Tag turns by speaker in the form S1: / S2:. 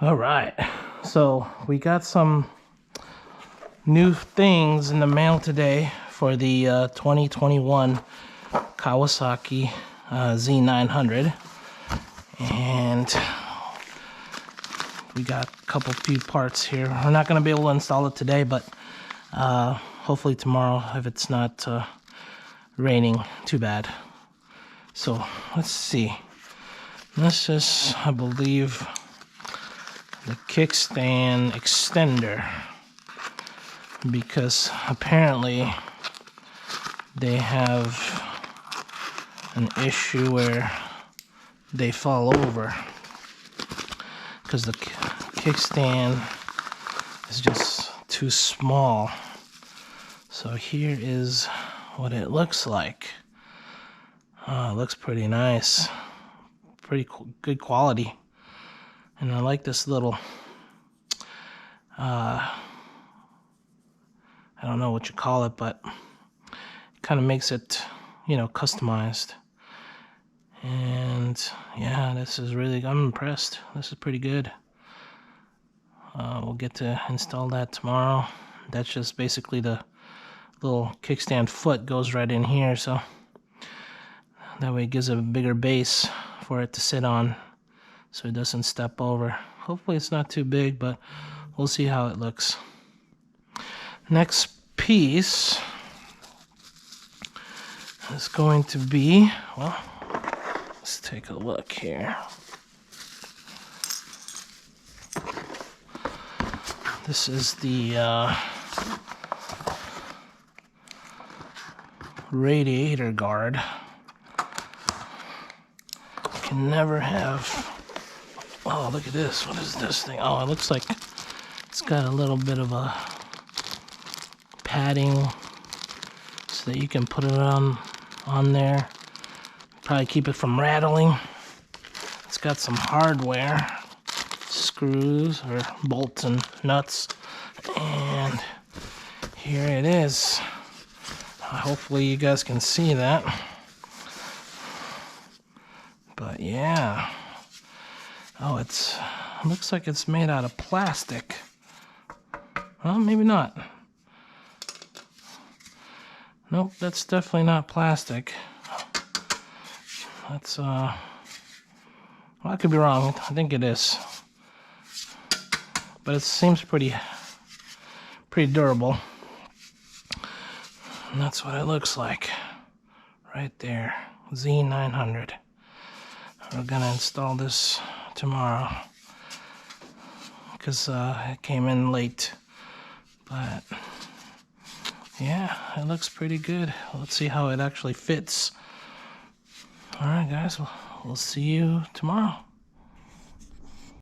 S1: All right, so we got some new things in the mail today for the 2021 Kawasaki Z900, and we got a few parts here. We're not going to be able to install it today, but hopefully tomorrow if it's not raining too bad. So let's see. This is, I believe, the kickstand extender, because apparently they have an issue where they fall over because the kickstand is just too small. So here is what it looks like. It looks pretty nice, pretty good quality. And I like this little, I don't know what you call it, but it kind of makes it, you know, customized. And yeah, this is really, I'm impressed. This is pretty good. We'll get to install that tomorrow. That's just basically the little kickstand foot goes right in here, so that way it gives it a bigger base for it to sit on, so it doesn't step over. Hopefully it's not too big, but we'll see how it looks. Next piece is going to be, well, let's take a look here. This is the radiator guard. You can never have, oh, look at this. What is this thing? Oh, it looks like it's got a little bit of a padding so that you can put it on there. Probably keep it from rattling. It's got some hardware, screws or bolts and nuts. And here it is. Hopefully you guys can see that. But yeah. Oh, it looks like it's made out of plastic. Well, maybe not. Nope, that's definitely not plastic. That's, well, I could be wrong. I think it is. But it seems pretty durable. And that's what it looks like. Right there. Z900. We're gonna install this tomorrow because it came in late, but yeah, it looks pretty good. Let's see how it actually fits. All right, guys, we'll see you tomorrow.